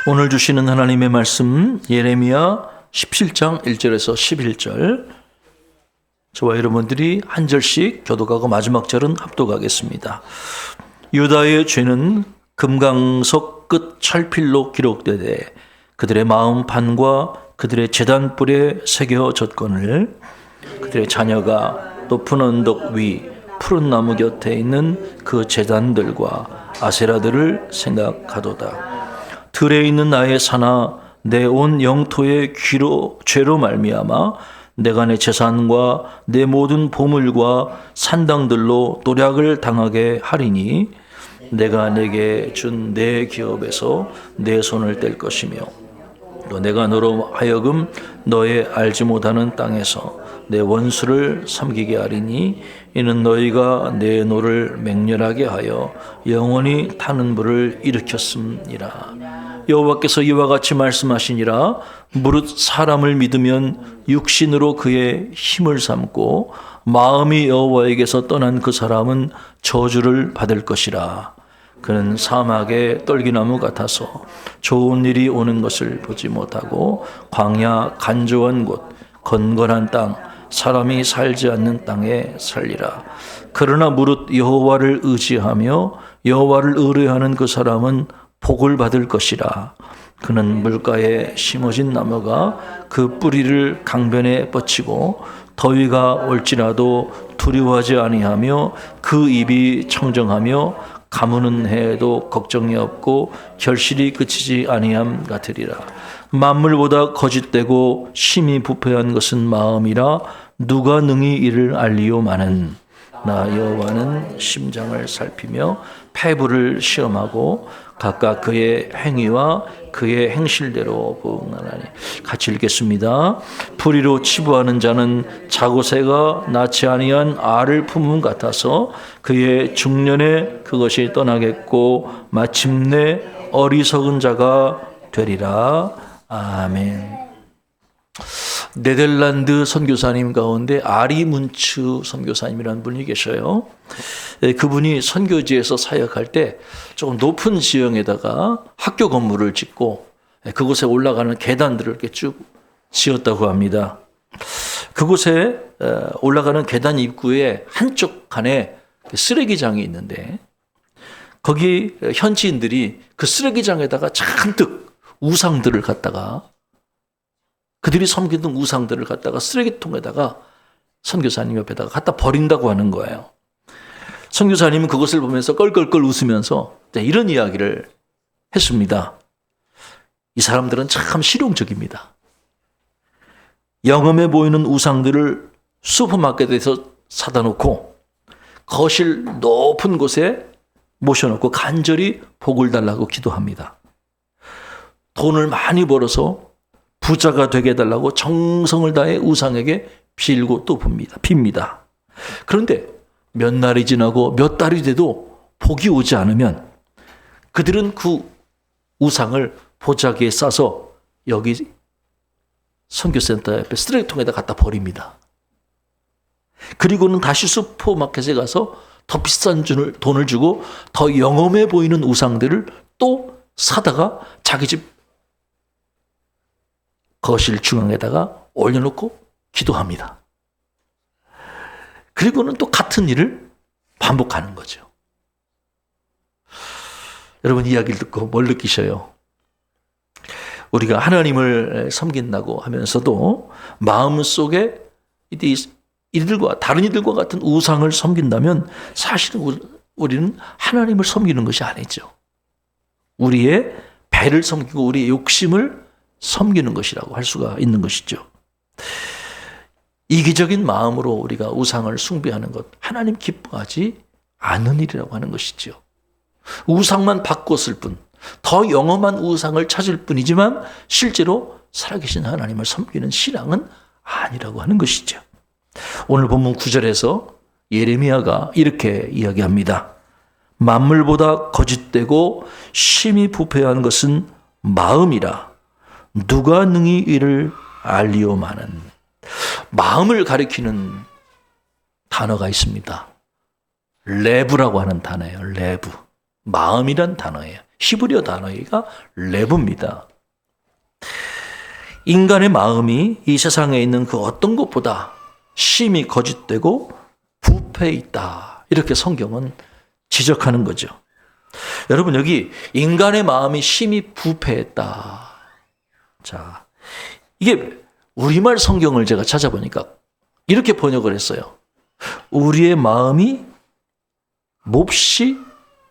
오늘 주시는 하나님의 말씀 예레미야 17장 1절에서 11절, 저와 여러분들이 한 절씩 교독하고 마지막 절은 합독하겠습니다. 유다의 죄는 금강석 끝 철필로 기록되되 그들의 마음 판과 그들의 제단 뿔에 새겨졌거늘 그들의 자녀가 높은 언덕 위 푸른 나무 곁에 있는 그 제단들과 아세라들을 생각하도다. 들에 있는 나의 산아, 내 온 영토의 죄로 말미암아 내가 내 재산과 내 모든 보물과 산당들로 도략을 당하게 하리니 내가 내게 준 내 기업에서 내 손을 뗄 것이며 또 내가 너로 하여금 너의 알지 못하는 땅에서 내 원수를 섬기게 하리니 이는 너희가 내 노를 맹렬하게 하여 영원히 타는 불을 일으켰음이라. 여호와께서 이와 같이 말씀하시니라. 무릇 사람을 믿으면 육신으로 그의 힘을 삼고 마음이 여호와에게서 떠난 그 사람은 저주를 받을 것이라. 그는 사막의 떨기나무 같아서 좋은 일이 오는 것을 보지 못하고 광야 간조한 곳 건건한 땅 사람이 살지 않는 땅에 살리라. 그러나 무릇 여호와를 의지하며 여호와를 의뢰하는 그 사람은 복을 받을 것이라. 그는 물가에 심어진 나무가 그 뿌리를 강변에 뻗치고 더위가 올지라도 두려워하지 아니하며 그 입이 청정하며 가무는 해에도 걱정이 없고 결실이 그치지 아니함 같으리라. 만물보다 거짓되고 심히 부패한 것은 마음이라 누가 능히 이를 알리오마는 나 여호와는 심장을 살피며 폐부를 시험하고 각각 그의 행위와 그의 행실대로 부응하나니. 같이 읽겠습니다. 불의로 치부하는 자는 자고새가 낳지 아니한 알을 품음 같아서 그의 중년에 그것이 떠나겠고 마침내 어리석은 자가 되리라. 아멘. 네덜란드 선교사님 가운데 아리 문츠 선교사님이라는 분이 계셔요. 그분이 선교지에서 사역할 때 조금 높은 지형에다가 학교 건물을 짓고 그곳에 올라가는 계단들을 이렇게 쭉 지었다고 합니다. 그곳에 올라가는 계단 입구에 한쪽 칸에 쓰레기장이 있는데 거기 현지인들이 그 쓰레기장에다가 잔뜩 우상들을 갖다가 그들이 섬기던 우상들을 갖다가 쓰레기통에다가 선교사님 옆에다가 갖다 버린다고 하는 거예요. 선교사님은 그것을 보면서 껄껄껄 웃으면서 이런 이야기를 했습니다. 이 사람들은 참 실용적입니다. 영험해 보이는 우상들을 슈퍼마켓에서 사다 놓고 거실 높은 곳에 모셔놓고 간절히 복을 달라고 기도합니다. 돈을 많이 벌어서 부자가 되게 해달라고 정성을 다해 우상에게 빌고 또 빕니다. 그런데 몇 날이 지나고 몇 달이 돼도 복이 오지 않으면 그들은 그 우상을 보자기에 싸서 여기 선교센터 옆에 쓰레기통에다 갖다 버립니다. 그리고는 다시 슈퍼마켓에 가서 더 비싼 돈을 주고 더 영험해 보이는 우상들을 또 사다가 자기 집 거실 중앙에다가 올려놓고 기도합니다. 그리고는 또 같은 일을 반복하는 거죠. 여러분 이야기를 듣고 뭘 느끼셔요? 우리가 하나님을 섬긴다고 하면서도 마음속에 이들과 다른 이들과 같은 우상을 섬긴다면 사실은 우리는 하나님을 섬기는 것이 아니죠. 우리의 배를 섬기고 우리의 욕심을 섬기는 것이라고 할 수가 있는 것이죠. 이기적인 마음으로 우리가 우상을 숭배하는 것, 하나님 기뻐하지 않는 일이라고 하는 것이죠. 우상만 바꿨을 뿐, 더 영험한 우상을 찾을 뿐이지만 실제로 살아계신 하나님을 섬기는 신앙은 아니라고 하는 것이죠. 오늘 본문 9절에서 예레미야가 이렇게 이야기합니다. 만물보다 거짓되고 심히 부패한 것은 마음이라 누가 능히 이를 알리오마는. 마음을 가리키는 단어가 있습니다. 레브라고 하는 단어예요. 레브. 마음이란 단어예요. 히브리어 단어가 레브입니다. 인간의 마음이 이 세상에 있는 그 어떤 것보다 심히 거짓되고 부패해 있다. 이렇게 성경은 지적하는 거죠. 여러분, 여기 인간의 마음이 심히 부패했다. 자, 이게 우리말 성경을 제가 찾아보니까 이렇게 번역을 했어요. 우리의 마음이 몹시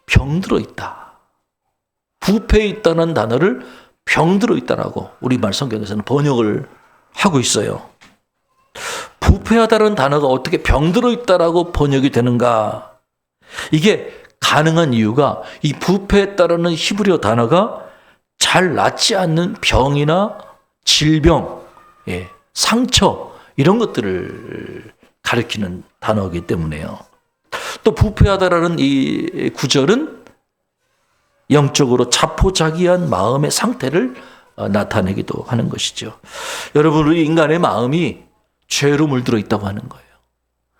병들어 있다. 부패해 있다는 단어를 병들어 있다라고 우리말 성경에서는 번역을 하고 있어요. 부패하다는 단어가 어떻게 병들어 있다라고 번역이 되는가? 이게 가능한 이유가 이 부패했다라는 히브리어 단어가 잘 낫지 않는 병이나 질병, 상처 이런 것들을 가리키는 단어이기 때문에요. 또 부패하다라는 이 구절은 영적으로 자포자기한 마음의 상태를 나타내기도 하는 것이죠. 여러분, 우리 인간의 마음이 죄로 물들어 있다고 하는 거예요.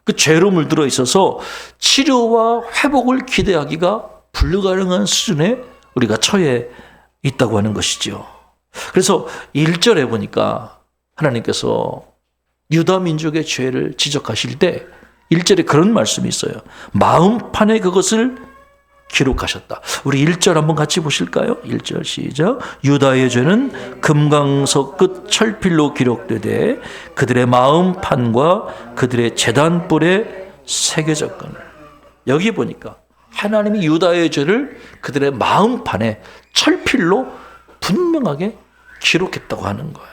그 죄로 물들어 있어서 치료와 회복을 기대하기가 불가능한 수준에 우리가 처해 있다고 하는 것이죠. 그래서 1절에 보니까 하나님께서 유다 민족의 죄를 지적하실 때 1절에 그런 말씀이 있어요. 마음판에 그것을 기록하셨다. 우리 1절 한번 같이 보실까요? 1절 시작. 유다의 죄는 금강석 끝 철필로 기록되되 그들의 마음판과 그들의 제단뿔에 새겨졌거늘. 여기 보니까 하나님이 유다의 죄를 그들의 마음판에 철필로 분명하게 기록했다고 하는 거예요.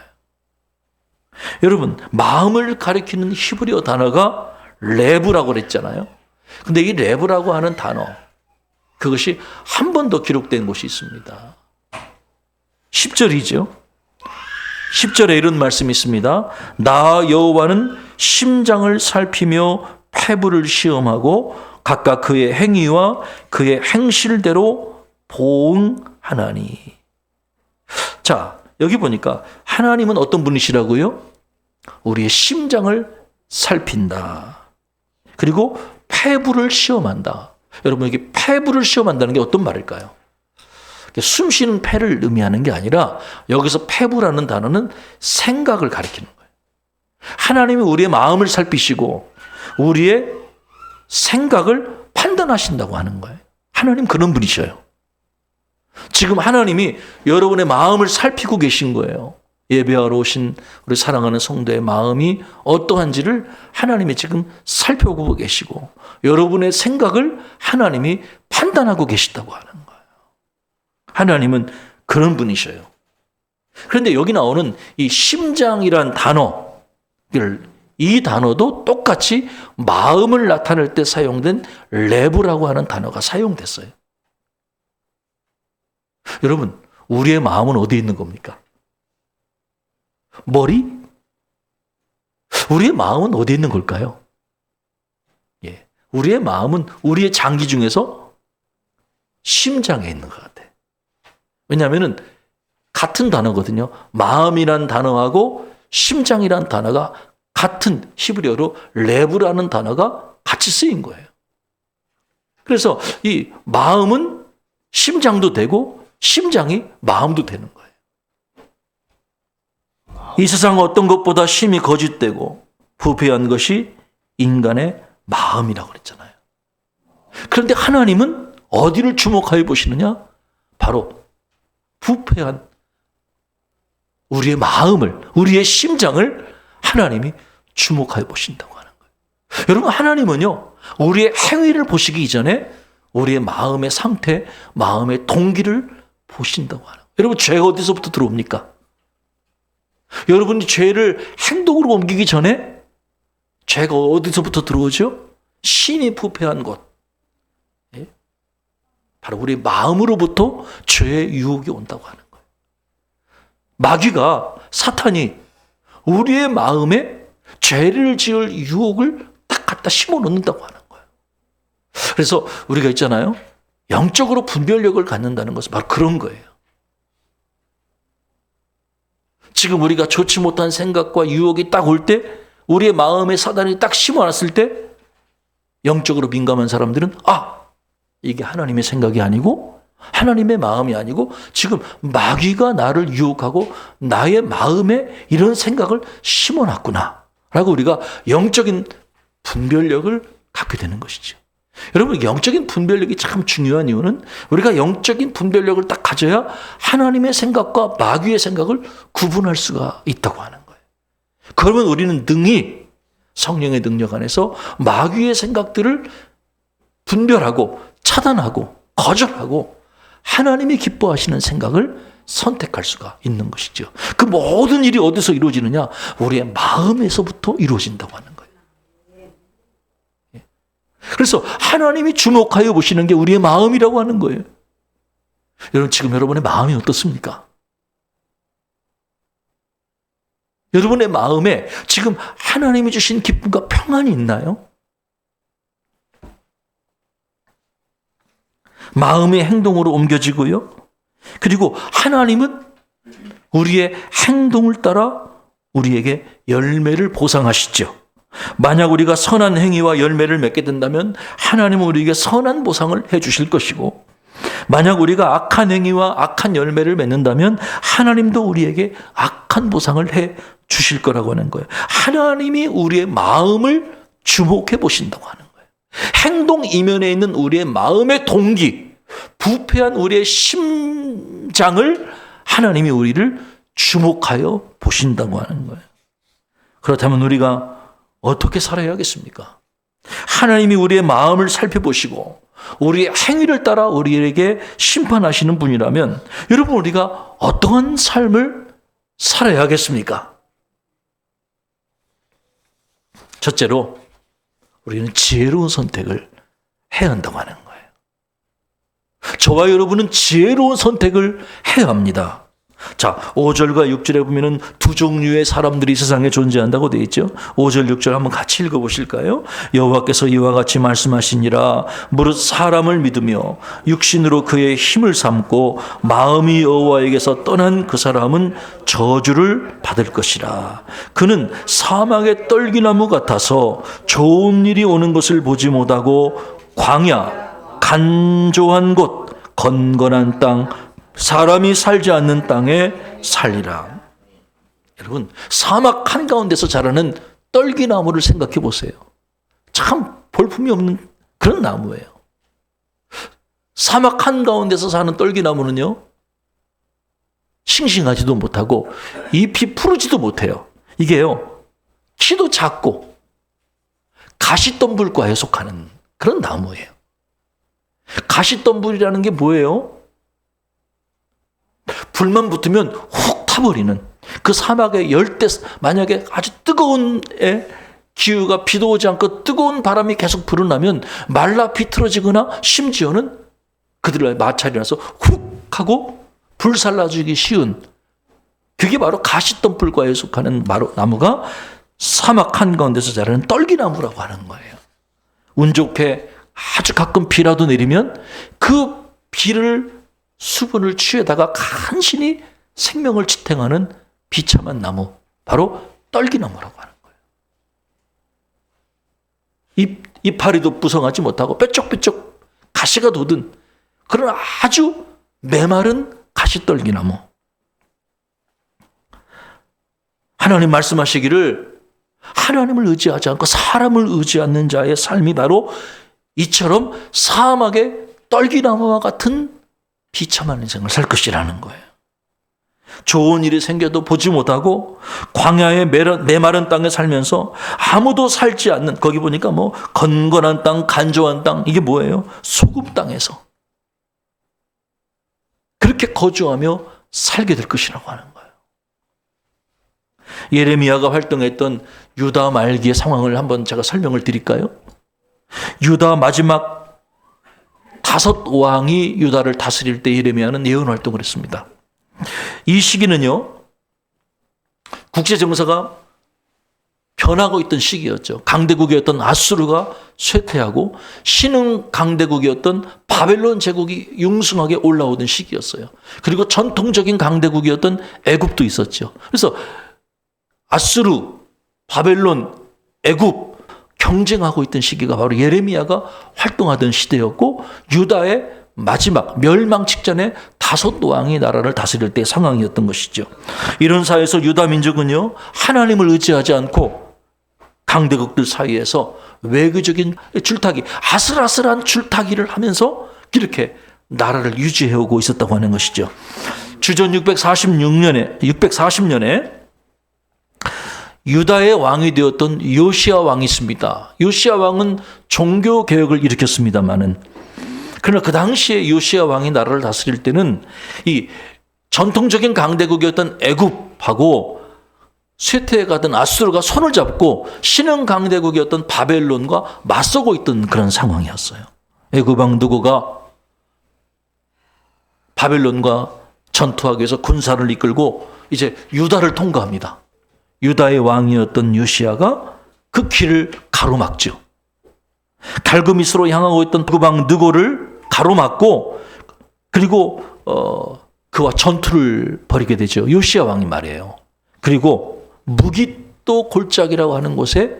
여러분, 마음을 가리키는 히브리어 단어가 레브라고 그랬잖아요. 근데 이 레브라고 하는 단어, 그것이 한 번 더 기록된 곳이 있습니다. 10절이죠. 10절에 이런 말씀이 있습니다. 나 여호와는 심장을 살피며 폐부를 시험하고 각각 그의 행위와 그의 행실대로 보응하나니. 자, 여기 보니까 하나님은 어떤 분이시라고요? 우리의 심장을 살핀다. 그리고 폐부를 시험한다. 여러분, 여기 폐부를 시험한다는 게 어떤 말일까요? 숨 쉬는 폐를 의미하는 게 아니라 여기서 폐부라는 단어는 생각을 가리키는 거예요. 하나님이 우리의 마음을 살피시고 우리의 생각을 판단하신다고 하는 거예요. 하나님 그런 분이셔요. 지금 하나님이 여러분의 마음을 살피고 계신 거예요. 예배하러 오신 우리 사랑하는 성도의 마음이 어떠한지를 하나님이 지금 살펴보고 계시고 여러분의 생각을 하나님이 판단하고 계시다고 하는 거예요. 하나님은 그런 분이셔요. 그런데 여기 나오는 이 심장이란 단어를, 이 단어도 똑같이 마음을 나타낼 때 사용된 레브라고 하는 단어가 사용됐어요. 여러분, 우리의 마음은 어디에 있는 겁니까? 머리? 우리의 마음은 어디에 있는 걸까요? 우리의 마음은 우리의 장기 중에서 심장에 있는 것 같아요. 왜냐하면 같은 단어거든요. 마음이란 단어하고 심장이란 단어가 같은 히브리어로 레브라는 단어가 같이 쓰인 거예요. 그래서 이 마음은 심장도 되고 심장이 마음도 되는 거예요. 이 세상 어떤 것보다 심히 거짓되고 부패한 것이 인간의 마음이라고 그랬잖아요. 그런데 하나님은 어디를 주목하여 보시느냐? 바로 부패한 우리의 마음을, 우리의 심장을 하나님이 주목하여 보신다고 하는 거예요. 여러분, 하나님은요, 우리의 행위를 보시기 이전에 우리의 마음의 상태, 마음의 동기를 보신다고 하는 거예요. 여러분, 죄가 어디서부터 들어옵니까? 여러분이 죄를 행동으로 옮기기 전에 죄가 어디서부터 들어오죠? 신이 부패한 곳. 바로 우리 마음으로부터 죄의 유혹이 온다고 하는 거예요. 마귀가, 사탄이 우리의 마음에 죄를 지을 유혹을 딱 갖다 심어 놓는다고 하는 거예요. 그래서 우리가 있잖아요. 영적으로 분별력을 갖는다는 것은 바로 그런 거예요. 지금 우리가 좋지 못한 생각과 유혹이 딱 올 때, 우리의 마음에 사단이 딱 심어놨을 때 영적으로 민감한 사람들은 이게 하나님의 생각이 아니고 하나님의 마음이 아니고 지금 마귀가 나를 유혹하고 나의 마음에 이런 생각을 심어놨구나 라고 우리가 영적인 분별력을 갖게 되는 것이죠. 여러분, 영적인 분별력이 참 중요한 이유는 우리가 영적인 분별력을 딱 가져야 하나님의 생각과 마귀의 생각을 구분할 수가 있다고 하는 거예요. 그러면 우리는 능히 성령의 능력 안에서 마귀의 생각들을 분별하고 차단하고 거절하고 하나님이 기뻐하시는 생각을 선택할 수가 있는 것이죠. 그 모든 일이 어디서 이루어지느냐? 우리의 마음에서부터 이루어진다고 하는 거예요. 그래서 하나님이 주목하여 보시는 게 우리의 마음이라고 하는 거예요. 여러분, 지금 여러분의 마음이 어떻습니까? 여러분의 마음에 지금 하나님이 주신 기쁨과 평안이 있나요? 마음의 행동으로 옮겨지고요. 그리고 하나님은 우리의 행동을 따라 우리에게 열매를 보상하시죠. 만약 우리가 선한 행위와 열매를 맺게 된다면 하나님은 우리에게 선한 보상을 해 주실 것이고, 만약 우리가 악한 행위와 악한 열매를 맺는다면 하나님도 우리에게 악한 보상을 해 주실 거라고 하는 거예요. 하나님이 우리의 마음을 주목해 보신다고 하는 거예요. 행동 이면에 있는 우리의 마음의 동기, 부패한 우리의 심장을 하나님이 우리를 주목하여 보신다고 하는 거예요. 그렇다면 우리가 어떻게 살아야겠습니까? 하나님이 우리의 마음을 살펴보시고 우리의 행위를 따라 우리에게 심판하시는 분이라면 여러분, 우리가 어떠한 삶을 살아야겠습니까? 첫째로 우리는 지혜로운 선택을 해야 한다고 하는 거예요. 저와 여러분은 지혜로운 선택을 해야 합니다. 자, 5절과 6절에 보면은 두 종류의 사람들이 세상에 존재한다고 되어 있죠. 5절, 6절 한번 같이 읽어보실까요? 여호와께서 이와 같이 말씀하시니라. 무릇 사람을 믿으며 육신으로 그의 힘을 삼고 마음이 여호와에게서 떠난 그 사람은 저주를 받을 것이라. 그는 사막의 떨기나무 같아서 좋은 일이 오는 것을 보지 못하고 광야, 간조한 곳, 건건한 땅, 사람이 살지 않는 땅에 살리라. 여러분, 사막 한가운데서 자라는 떨기나무를 생각해 보세요. 참 볼품이 없는 그런 나무예요. 사막 한가운데서 사는 떨기나무는요, 싱싱하지도 못하고 잎이 푸르지도 못해요. 이게요, 키도 작고 가시덤불과에 속하는 그런 나무예요. 가시덤불이라는 게 뭐예요? 불만 붙으면 훅 타버리는, 그 사막의 열대, 만약에 아주 뜨거운 기후가, 비도 오지 않고 뜨거운 바람이 계속 불어나면 말라 비틀어지거나 심지어는 그들의 마찰이 나서 훅 하고 불살라지기 쉬운, 그게 바로 가시덤불과에 속하는 바로 나무가 사막 한가운데서 자라는 떨기나무라고 하는 거예요. 운 좋게 아주 가끔 비라도 내리면 그 비를, 수분을 취해다가 간신히 생명을 지탱하는 비참한 나무, 바로 떨기나무라고 하는 거예요. 이파리도 부성하지 못하고 뾰족뾰족 가시가 돋은 그런 아주 메마른 가시떨기나무. 하나님 말씀하시기를 하나님을 의지하지 않고 사람을 의지하는 자의 삶이 바로 이처럼 사막의 떨기나무와 같은 비참한 인생을 살 것이라는 거예요. 좋은 일이 생겨도 보지 못하고 광야의 메마른 땅에 살면서 아무도 살지 않는, 거기 보니까 뭐 건건한 땅, 간조한 땅, 이게 뭐예요? 소금 땅에서 그렇게 거주하며 살게 될 것이라고 하는 거예요. 예레미야가 활동했던 유다 말기의 상황을 한번 제가 설명을 드릴까요? 유다 마지막 5 왕이 유다를 다스릴 때 예레미야는 예언 활동을 했습니다. 이 시기는요, 국제 정세가 변하고 있던 시기였죠. 강대국이었던 아수르가 쇠퇴하고 신흥 강대국이었던 바벨론 제국이 융숭하게 올라오던 시기였어요. 그리고 전통적인 강대국이었던 애굽도 있었죠. 그래서 아수르, 바벨론, 애굽 경쟁하고 있던 시기가 바로 예레미야가 활동하던 시대였고, 유다의 마지막 멸망 직전에 5 왕이 나라를 다스릴 때 상황이었던 것이죠. 이런 사회에서 유다 민족은요, 하나님을 의지하지 않고 강대국들 사이에서 외교적인 줄타기, 아슬아슬한 줄타기를 하면서 이렇게 나라를 유지해오고 있었다고 하는 것이죠. 주전 640년에 유다의 왕이 되었던 요시야 왕이 있습니다. 요시야 왕은 종교 개혁을 일으켰습니다만은, 그러나 그 당시에 요시야 왕이 나라를 다스릴 때는 이 전통적인 강대국이었던 애굽하고 쇠퇴해 가던 아수르가 손을 잡고 신흥 강대국이었던 바벨론과 맞서고 있던 그런 상황이었어요. 애굽 왕 느고가 바벨론과 전투하기 위해서 군사를 이끌고 이제 유다를 통과합니다. 유다의 왕이었던 요시야가 그 길을 가로막죠. 갈그미스로 향하고 있던 애굽 왕 느고를 가로막고, 그리고 그와 전투를 벌이게 되죠. 요시야 왕이 말이에요. 그리고 무깃도 골짜기라고 하는 곳에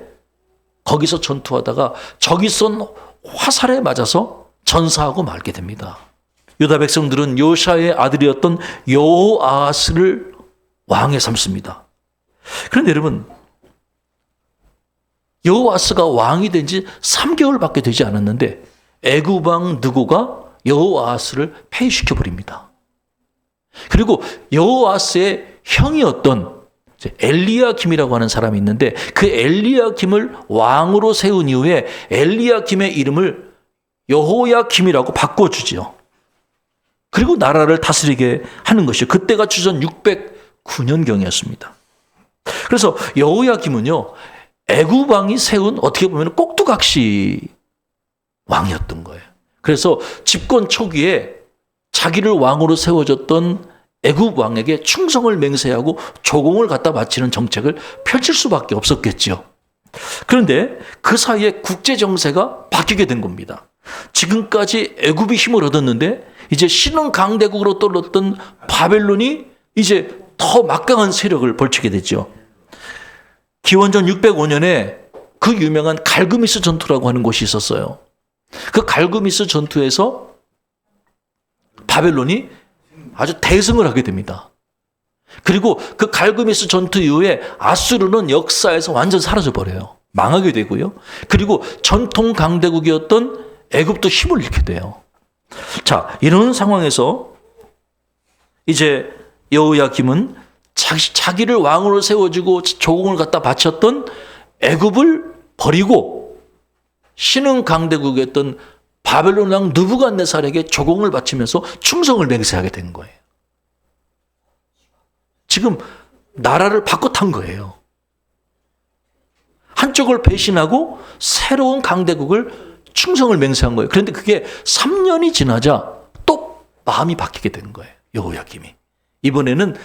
거기서 전투하다가 적이 쏜 화살에 맞아서 전사하고 말게 됩니다. 유다 백성들은 요시야의 아들이었던 여호아하스를 왕에 삼습니다. 그런데 여러분, 여호아하스가 왕이 된 지 3개월밖에 되지 않았는데 애굽 왕 느고가 여호아하스를 폐위시켜 버립니다. 그리고 여호아하스의 형이었던 엘리야김이라고 하는 사람이 있는데, 그 엘리야김을 왕으로 세운 이후에 엘리야김의 이름을 여호야김이라고 바꿔주죠. 그리고 나라를 다스리게 하는 것이요. 그때가 주전 609년경이었습니다. 그래서 여호야김은요, 애굽 왕이 세운 어떻게 보면 꼭두각시 왕이었던 거예요. 그래서 집권 초기에 자기를 왕으로 세워줬던 애굽 왕에게 충성을 맹세하고 조공을 갖다 바치는 정책을 펼칠 수밖에 없었겠죠. 그런데 그 사이에 국제 정세가 바뀌게 된 겁니다. 지금까지 애굽이 힘을 얻었는데 이제 신흥 강대국으로 떠올랐던 바벨론이 이제 더 막강한 세력을 벌치게 됐죠. 기원전 605년에 그 유명한 갈그미스 전투라고 하는 곳이 있었어요. 그 갈그미스 전투에서 바벨론이 아주 대승을 하게 됩니다. 그리고 그 갈그미스 전투 이후에 아수르는 역사에서 완전 사라져 버려요. 망하게 되고요. 그리고 전통 강대국이었던 애굽도 힘을 잃게 돼요. 자, 이런 상황에서 이제 여호야김은 자기를 왕으로 세워주고 조공을 갖다 바쳤던 애굽을 버리고 신흥 강대국이었던 바벨론 왕 느부갓네살에게 조공을 바치면서 충성을 맹세하게 된 거예요. 지금 나라를 바꿔 탄 거예요. 한쪽을 배신하고 새로운 강대국을 충성을 맹세한 거예요. 그런데 그게 3년이 지나자 또 마음이 바뀌게 된 거예요. 여호야김이. 이번에는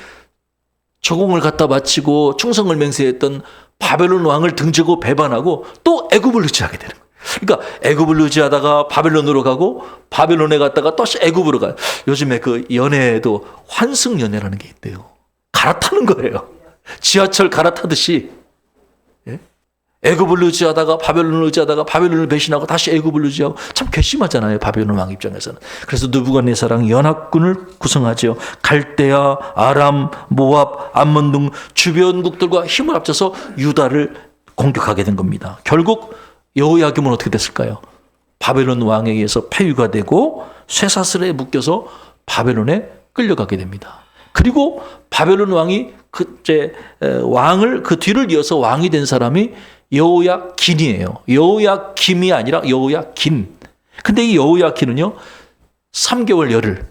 조공을 갖다 바치고 충성을 맹세했던 바벨론 왕을 등지고 배반하고 또 애굽을 의지하게 되는 거예요. 그러니까 애굽을 의지하다가 바벨론으로 가고 바벨론에 갔다가 또 애굽으로 가요. 요즘에 그 연애에도 환승 연애라는 게 있대요. 갈아타는 거예요. 지하철 갈아타듯이. 예? 애굽을 의지하다가 바벨론을 의지하다가 바벨론을 배신하고 다시 애굽을 의지하고, 참 괘씸하잖아요, 바벨론 왕 입장에서는. 그래서 느부갓네살은 연합군을 구성하죠. 갈대아, 아람, 모압, 암몬 등 주변국들과 힘을 합쳐서 유다를 공격하게 된 겁니다. 결국 여호야김은 어떻게 됐을까요? 바벨론 왕에 의해서 폐위가 되고 쇠사슬에 묶여서 바벨론에 끌려가게 됩니다. 그리고 바벨론 왕이 왕을 그 뒤를 이어서 왕이 된 사람이 여호야긴이에요. 여호야김이 아니라 여호야긴. 근데 이 여호야긴은요, 3개월 열흘,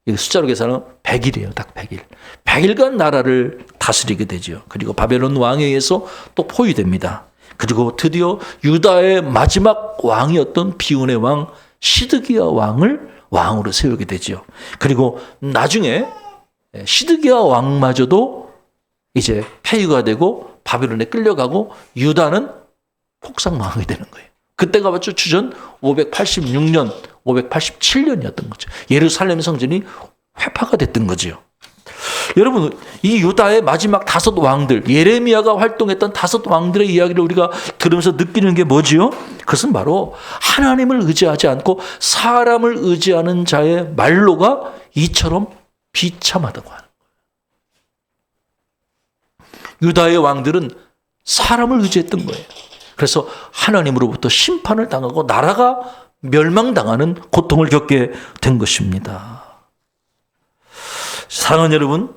숫자로 계산하면 100일이에요. 딱 100일. 100일간 나라를 다스리게 되죠. 그리고 바벨론 왕에 의해서 또 포위됩니다. 그리고 드디어 유다의 마지막 왕이었던 비운의 왕 시드기야 왕을 왕으로 세우게 되죠. 그리고 나중에 시드기야 왕마저도 이제 폐위가 되고 바벨론에 끌려가고 유다는 폭삭망하게 되는 거예요. 그때가 맞죠? 주전 586년, 587년이었던 거죠. 예루살렘 성전이 회파가 됐던 거죠. 여러분, 이 유다의 마지막 5 왕들, 예레미야가 활동했던 5 왕들의 이야기를 우리가 들으면서 느끼는 게 뭐지요? 그것은 바로 하나님을 의지하지 않고 사람을 의지하는 자의 말로가 이처럼 비참하다고 하는 거예요. 유다의 왕들은 사람을 의지했던 거예요. 그래서 하나님으로부터 심판을 당하고 나라가 멸망당하는 고통을 겪게 된 것입니다. 사랑하는 여러분,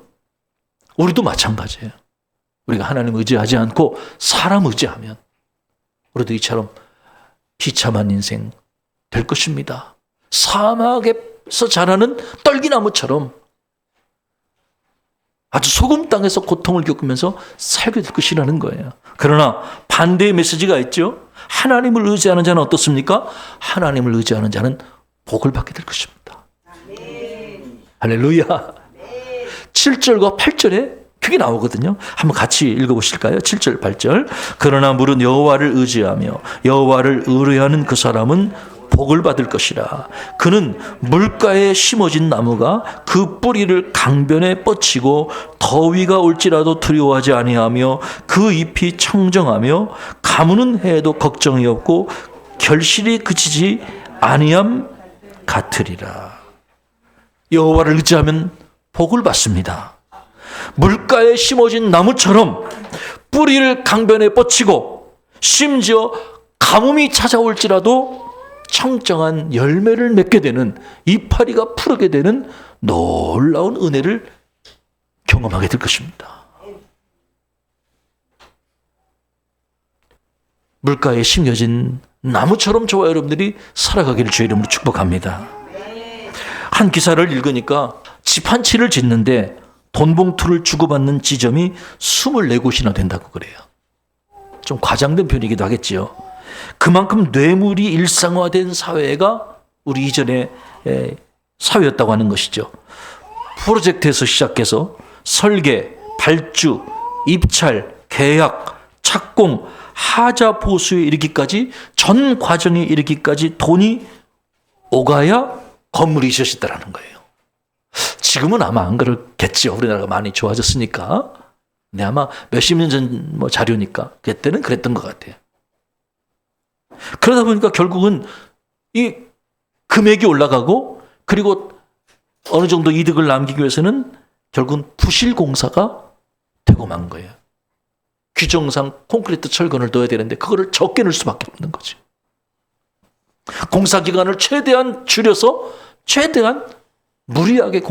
우리도 마찬가지예요. 우리가 하나님 의지하지 않고 사람 의지하면 우리도 이처럼 비참한 인생 될 것입니다. 사막에서 자라는 떨기나무처럼 아주 소금 땅에서 고통을 겪으면서 살게 될 것이라는 거예요. 그러나 반대의 메시지가 있죠. 하나님을 의지하는 자는 어떻습니까? 하나님을 의지하는 자는 복을 받게 될 것입니다. 할렐루야. 7절과 8절에 그게 나오거든요. 한번 같이 읽어보실까요? 7절, 8절. 그러나 물은 여호와를 의지하며 여호와를 의뢰하는 그 사람은 복을 받을 것이라. 그는 물가에 심어진 나무가 그 뿌리를 강변에 뻗치고 더위가 올지라도 두려워하지 아니하며 그 잎이 청정하며 가무는 해에도 걱정이 없고 결실이 그치지 아니함 같으리라. 여호와를 의지하면 복을 받습니다. 물가에 심어진 나무처럼 뿌리를 강변에 뻗치고 심지어 가뭄이 찾아올지라도 청정한 열매를 맺게 되는, 이파리가 푸르게 되는 놀라운 은혜를 경험하게 될 것입니다. 물가에 심겨진 나무처럼 저와 여러분들이 살아가기를 주의 이름으로 축복합니다. 한 기사를 읽으니까 집 한 채를 짓는데 돈 봉투를 주고받는 지점이 24곳이나 된다고 그래요. 좀 과장된 표현이기도 하겠지요. 그만큼 뇌물이 일상화된 사회가 우리 이전의 사회였다고 하는 것이죠. 프로젝트에서 시작해서 설계, 발주, 입찰, 계약, 착공, 하자 보수에 이르기까지 전 과정에 이르기까지 돈이 오가야 건물이 지어졌다는 거예요. 지금은 아마 안 그렇겠죠. 우리나라가 많이 좋아졌으니까. 근데 아마 몇십 년 전 자료니까 그때는 그랬던 것 같아요. 그러다 보니까 결국은 이 금액이 올라가고 그리고 어느 정도 이득을 남기기 위해서는 결국은 부실공사가 되고 만 거예요. 규정상 콘크리트 철근을 넣어야 되는데 그거를 적게 넣을 수밖에 없는 거죠. 공사 기간을 최대한 줄여서 최대한 무리하게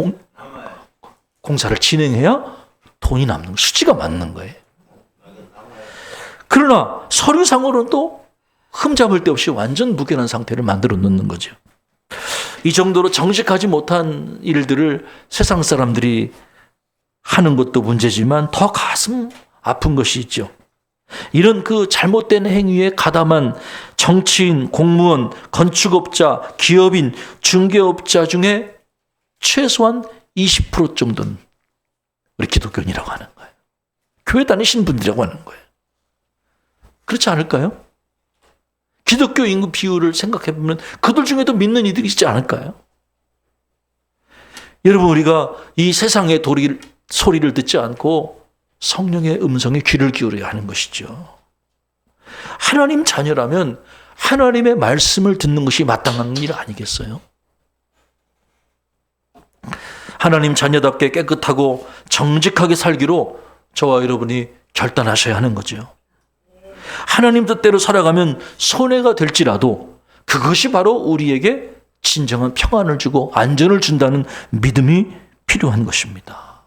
공사를 진행해야 돈이 남는, 수지가 맞는 거예요. 그러나 서류상으로는 또 흠잡을 데 없이 완전 무결한 상태를 만들어 놓는 거죠. 이 정도로 정직하지 못한 일들을 세상 사람들이 하는 것도 문제지만 더 가슴 아픈 것이 있죠. 이런 그 잘못된 행위에 가담한 정치인, 공무원, 건축업자, 기업인, 중개업자 중에 최소한 20% 정도는 우리 기독교인이라고 하는 거예요. 교회 다니시는 분들이라고 하는 거예요. 그렇지 않을까요? 기독교 인구 비율을 생각해 보면 그들 중에도 믿는 이들이 있지 않을까요? 여러분, 우리가 이 세상의 소리를 듣지 않고 성령의 음성에 귀를 기울여야 하는 것이죠. 하나님 자녀라면 하나님의 말씀을 듣는 것이 마땅한 일 아니겠어요? 하나님 자녀답게 깨끗하고 정직하게 살기로 저와 여러분이 결단하셔야 하는 거죠. 하나님 뜻대로 살아가면 손해가 될지라도 그것이 바로 우리에게 진정한 평안을 주고 안전을 준다는 믿음이 필요한 것입니다.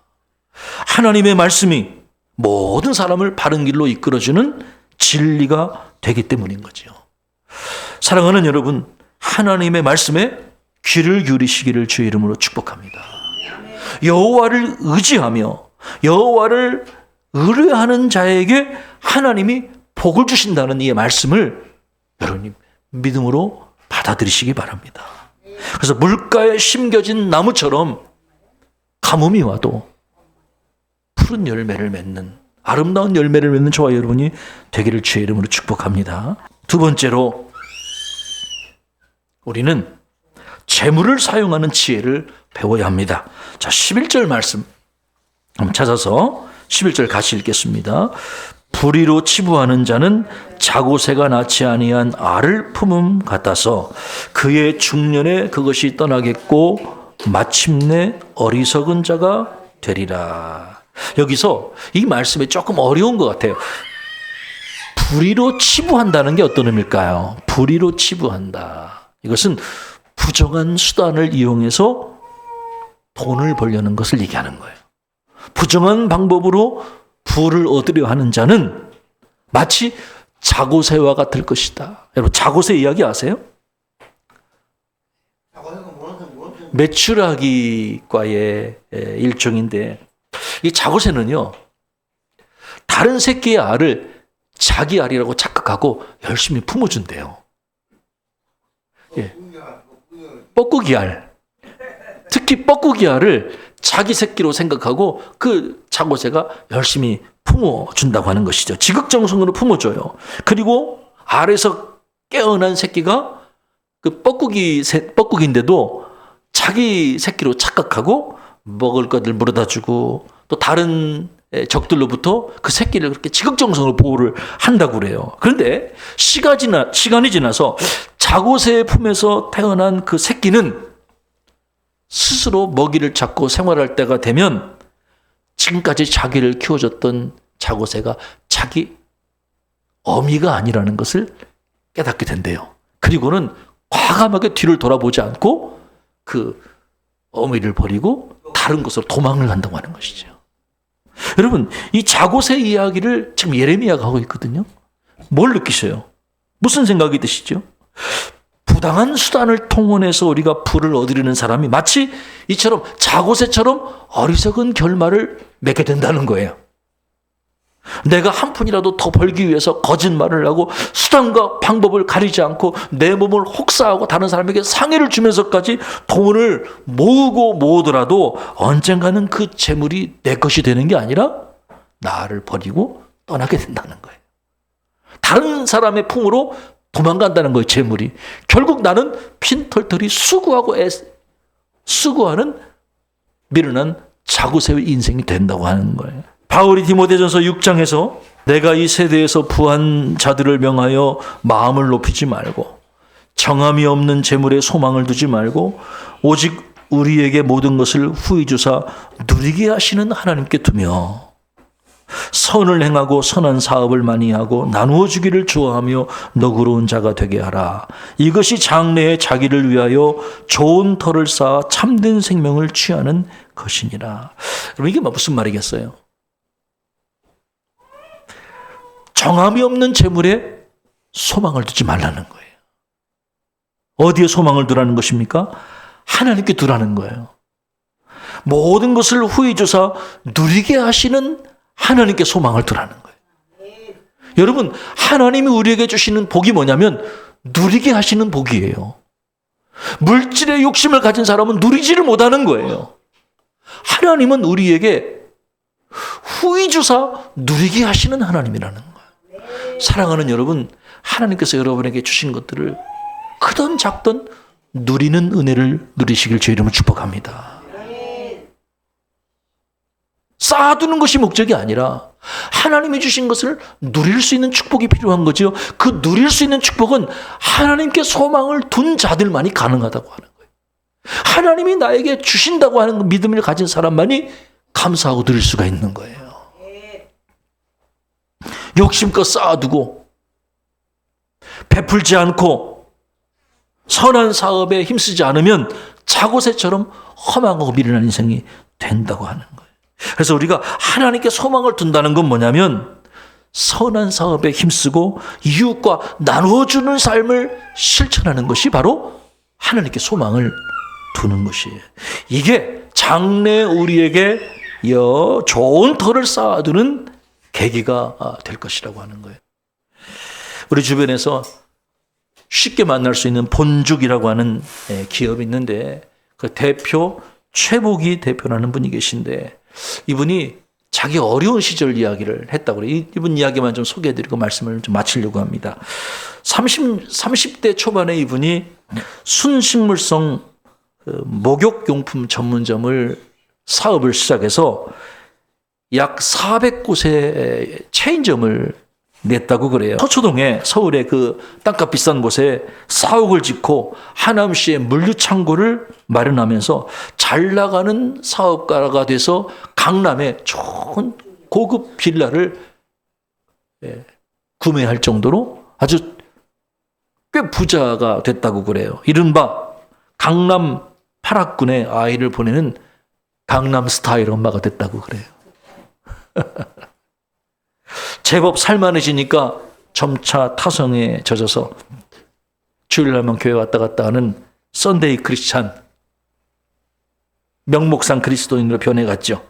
하나님의 말씀이 모든 사람을 바른 길로 이끌어주는 진리가 되기 때문인 거죠. 사랑하는 여러분, 하나님의 말씀에 귀를 기울이시기를 주의 이름으로 축복합니다. 여호와를 의지하며 여호와를 의뢰하는 자에게 하나님이 복을 주신다는 이 말씀을 여러분이 믿음으로 받아들이시기 바랍니다. 그래서 물가에 심겨진 나무처럼 가뭄이 와도 푸른 열매를 맺는, 아름다운 열매를 맺는 저와 여러분이 되기를 주의 이름으로 축복합니다. 두 번째로 우리는 재물을 사용하는 지혜를 배워야 합니다. 자, 11절 말씀 한번 찾아서 11절 같이 읽겠습니다. 불의로 치부하는 자는 자고새가 낳지 아니한 알을 품음 같아서 그의 중년에 그것이 떠나겠고 마침내 어리석은 자가 되리라. 여기서 이 말씀이 조금 어려운 것 같아요. 불의로 치부한다는 게 어떤 의미일까요? 불의로 치부한다. 이것은 부정한 수단을 이용해서 돈을 벌려는 것을 얘기하는 거예요. 부정한 방법으로 부를 얻으려 하는 자는 마치 자고새와 같을 것이다. 여러분, 자고새 이야기 아세요? 메추라기과의 일종인데, 이 자고새는요, 다른 새끼의 알을 자기 알이라고 착각하고 열심히 품어준대요. 예. 뻐꾸기 알. 특히 뻐꾸기 알을 자기 새끼로 생각하고 그 자고새가 열심히 품어준다고 하는 것이죠. 지극정성으로 품어줘요. 그리고 알에서 깨어난 새끼가 그 뻐꾸기인데도 자기 새끼로 착각하고 먹을 것들 물어다 주고 또 다른 적들로부터 그 새끼를 그렇게 지극정성으로 보호를 한다고 그래요. 그런데 시간이 지나서 자고새의 품에서 태어난 그 새끼는 스스로 먹이를 찾고 생활할 때가 되면 지금까지 자기를 키워줬던 자고새가 자기 어미가 아니라는 것을 깨닫게 된대요. 그리고는 과감하게 뒤를 돌아보지 않고 그 어미를 버리고 다른 곳으로 도망을 간다고 하는 것이죠. 여러분, 이 자고새 이야기를 지금 예레미야가 하고 있거든요. 뭘 느끼셔요? 무슨 생각이 드시죠? 부당한 수단을 통원해서 우리가 부를 얻으려는 사람이 마치 이처럼 자고새처럼 어리석은 결말을 맺게 된다는 거예요. 내가 한 푼이라도 더 벌기 위해서 거짓말을 하고 수단과 방법을 가리지 않고 내 몸을 혹사하고 다른 사람에게 상해를 주면서까지 돈을 모으더라도 언젠가는 그 재물이 내 것이 되는 게 아니라 나를 버리고 떠나게 된다는 거예요. 다른 사람의 품으로 도망간다는 거예요, 재물이. 결국 나는 핀털털이 수고하는 미련한 자고새의 인생이 된다고 하는 거예요. 바울이 디모데전서 6장에서 내가 이 세대에서 부한 자들을 명하여 마음을 높이지 말고 정함이 없는 재물에 소망을 두지 말고 오직 우리에게 모든 것을 후히 주사 누리게 하시는 하나님께 두며 선을 행하고 선한 사업을 많이 하고 나누어 주기를 좋아하며 너그러운 자가 되게 하라. 이것이 장래에 자기를 위하여 좋은 터를 쌓아 참된 생명을 취하는 것이니라. 여러분, 이게 무슨 말이겠어요? 정함이 없는 재물에 소망을 두지 말라는 거예요. 어디에 소망을 두라는 것입니까? 하나님께 두라는 거예요. 모든 것을 후히 주사 누리게 하시는 하나님께 소망을 두라는 거예요. 여러분, 하나님이 우리에게 주시는 복이 뭐냐면 누리게 하시는 복이에요. 물질의 욕심을 가진 사람은 누리지를 못하는 거예요. 하나님은 우리에게 후히 주사 누리게 하시는 하나님이라는 거예요. 사랑하는 여러분, 하나님께서 여러분에게 주신 것들을 크든 작든 누리는 은혜를 누리시길 주의 이름으로 축복합니다. 쌓아두는 것이 목적이 아니라 하나님이 주신 것을 누릴 수 있는 축복이 필요한 거죠. 그 누릴 수 있는 축복은 하나님께 소망을 둔 자들만이 가능하다고 하는 거예요. 하나님이 나에게 주신다고 하는 믿음을 가진 사람만이 감사하고 누릴 수가 있는 거예요. 욕심껏 쌓아두고 베풀지 않고 선한 사업에 힘쓰지 않으면 자고새처럼 험하고 미련한 인생이 된다고 하는 거예요. 그래서 우리가 하나님께 소망을 둔다는 건 뭐냐면 선한 사업에 힘쓰고 이웃과 나누어주는 삶을 실천하는 것이 바로 하나님께 소망을 두는 것이에요. 이게 장래 우리에게 좋은 터를 쌓아두는 계기가 될 것이라고 하는 거예요. 우리 주변에서 쉽게 만날 수 있는 본죽이라고 하는 기업이 있는데 그 대표 최복이 대표라는 분이 계신데 이분이 자기 어려운 시절 이야기를 했다고 그래요. 이분 이야기만 좀 소개해드리고 말씀을 좀 마치려고 합니다. 30대 초반에 이분이 순식물성 목욕용품 전문점을 사업을 시작해서 약 400곳의 체인점을 냈다고 그래요. 서초동에 서울의 그 땅값 비싼 곳에 사옥을 짓고 하남시에 물류창고를 마련하면서 잘 나가는 사업가가 돼서 강남에 좋은 고급 빌라를 구매할 정도로 아주 꽤 부자가 됐다고 그래요. 이른바 강남 8학군에 아이를 보내는 강남 스타일 엄마가 됐다고 그래요. 제법 살만해지니까 점차 타성에 젖어서 주일날만 교회 왔다 갔다 하는 썬데이 크리스찬, 명목상 그리스도인으로 변해갔죠.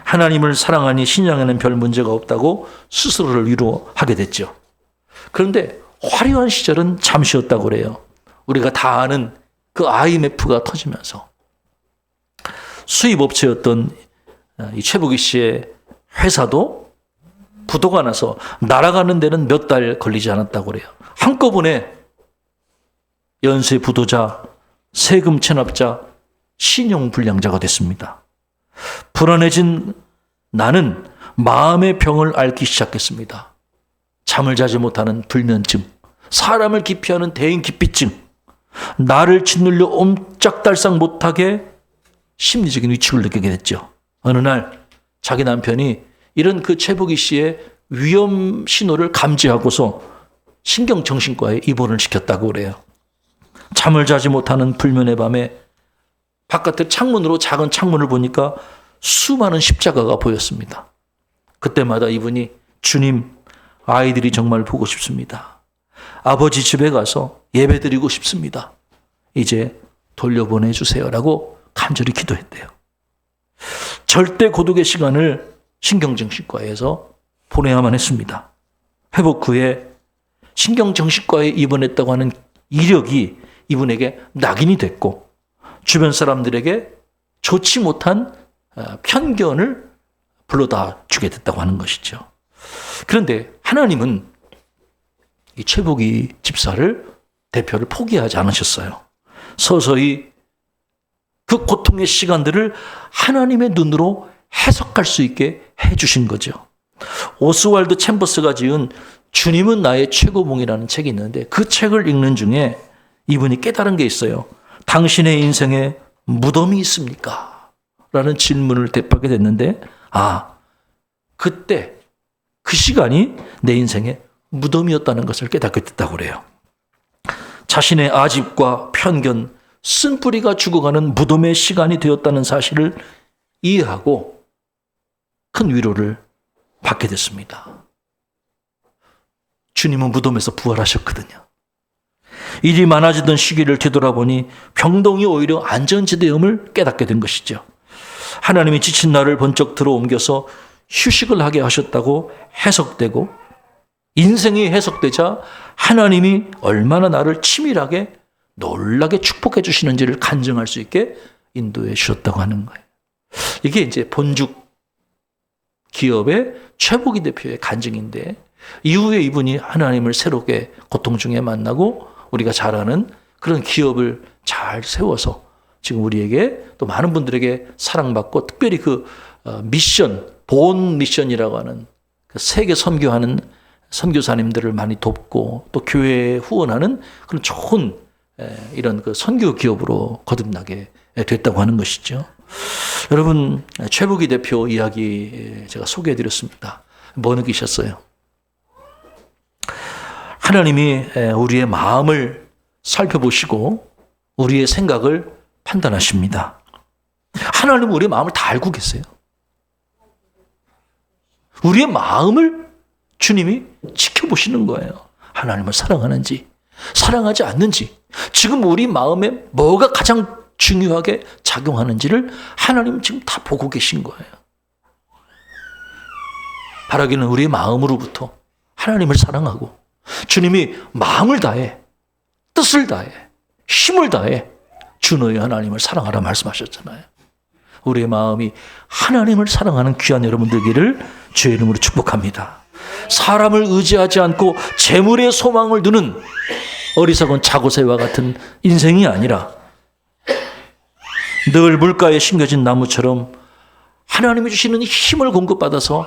하나님을 사랑하니 신앙에는 별 문제가 없다고 스스로를 위로하게 됐죠. 그런데 화려한 시절은 잠시였다고 그래요. 우리가 다 아는 그 IMF가 터지면서 수입업체였던 이 최복희 씨의 회사도 부도가 나서 날아가는 데는 몇 달 걸리지 않았다고 그래요. 한꺼번에 연쇄 부도자, 세금 체납자, 신용불량자가 됐습니다. 불안해진 나는 마음의 병을 앓기 시작했습니다. 잠을 자지 못하는 불면증, 사람을 기피하는 대인기피증, 나를 짓눌려 옴짝달싹 못하게 심리적인 위축을 느끼게 됐죠. 어느 날 자기 남편이 이런 그 최복희 씨의 위험 신호를 감지하고서 신경정신과에 입원을 시켰다고 그래요. 잠을 자지 못하는 불면의 밤에 바깥에 창문으로 작은 창문을 보니까 수많은 십자가가 보였습니다. 그때마다 이분이 주님, 아이들이 정말 보고 싶습니다. 아버지 집에 가서 예배드리고 싶습니다. 이제 돌려보내주세요라고 간절히 기도했대요. 절대 고독의 시간을 신경정신과에서 보내야만 했습니다. 회복 후에 신경정신과에 입원했다고 하는 이력이 이분에게 낙인이 됐고 주변 사람들에게 좋지 못한 편견을 불러다 주게 됐다고 하는 것이죠. 그런데 하나님은 이 최복희 집사를 대표를 포기하지 않으셨어요. 서서히 그 고통의 시간들을 하나님의 눈으로 해석할 수 있게 해주신 거죠. 오스왈드 챔버스가 지은 주님은 나의 최고봉이라는 책이 있는데 그 책을 읽는 중에 이분이 깨달은 게 있어요. 당신의 인생에 무덤이 있습니까? 라는 질문을 대답하게 됐는데 그때 그 시간이 내 인생의 무덤이었다는 것을 깨닫게 됐다고 그래요. 자신의 아집과 편견, 쓴뿌리가 죽어가는 무덤의 시간이 되었다는 사실을 이해하고 큰 위로를 받게 됐습니다. 주님은 무덤에서 부활하셨거든요. 일이 많아지던 시기를 되돌아보니 병동이 오히려 안전지대임을 깨닫게 된 것이죠. 하나님이 지친 나를 번쩍 들어 옮겨서 휴식을 하게 하셨다고 해석되고 인생이 해석되자 하나님이 얼마나 나를 치밀하게 놀라게 축복해 주시는지를 간증할 수 있게 인도해 주셨다고 하는 거예요. 이게 이제 본죽 기업의 최복희 대표의 간증인데 이후에 이분이 하나님을 새롭게 고통 중에 만나고 우리가 잘 아는 그런 기업을 잘 세워서 지금 우리에게 또 많은 분들에게 사랑받고 특별히 그 미션, 본 미션이라고 하는 그 세계 선교하는 선교사님들을 많이 돕고 또 교회에 후원하는 그런 좋은 이런 그 선교 기업으로 거듭나게 됐다고 하는 것이죠. 여러분, 최복희 대표 이야기 제가 소개해 드렸습니다. 뭐 느끼셨어요? 하나님이 우리의 마음을 살펴보시고 우리의 생각을 판단하십니다. 하나님은 우리의 마음을 다 알고 계세요. 우리의 마음을 주님이 지켜보시는 거예요. 하나님을 사랑하는지 사랑하지 않는지 지금 우리 마음에 뭐가 가장 중요하게 작용하는지를 하나님 지금 다 보고 계신 거예요. 바라기는 우리의 마음으로부터 하나님을 사랑하고 주님이 마음을 다해 뜻을 다해 힘을 다해 주 너희 하나님을 사랑하라 말씀하셨잖아요. 우리의 마음이 하나님을 사랑하는 귀한 여러분 되기를 주의 이름으로 축복합니다. 사람을 의지하지 않고 재물의 소망을 두는 어리석은 자고새와 같은 인생이 아니라 늘 물가에 심겨진 나무처럼 하나님이 주시는 힘을 공급받아서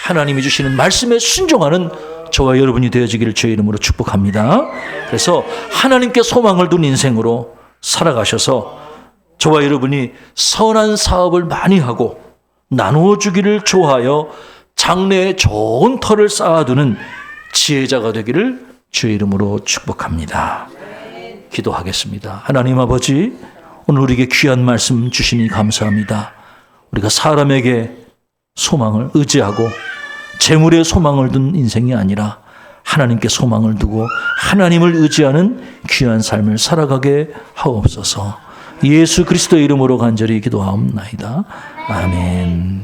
하나님이 주시는 말씀에 순종하는 저와 여러분이 되어지기를 주의 이름으로 축복합니다. 그래서 하나님께 소망을 둔 인생으로 살아가셔서 저와 여러분이 선한 사업을 많이 하고 나누어 주기를 좋아하여 장래에 좋은 터를 쌓아두는 지혜자가 되기를 주의 이름으로 축복합니다. 기도하겠습니다. 하나님 아버지, 오늘 우리에게 귀한 말씀 주시니 감사합니다. 우리가 사람에게 소망을 의지하고 재물에 소망을 둔 인생이 아니라 하나님께 소망을 두고 하나님을 의지하는 귀한 삶을 살아가게 하옵소서. 예수 그리스도의 이름으로 간절히 기도하옵나이다. 아멘.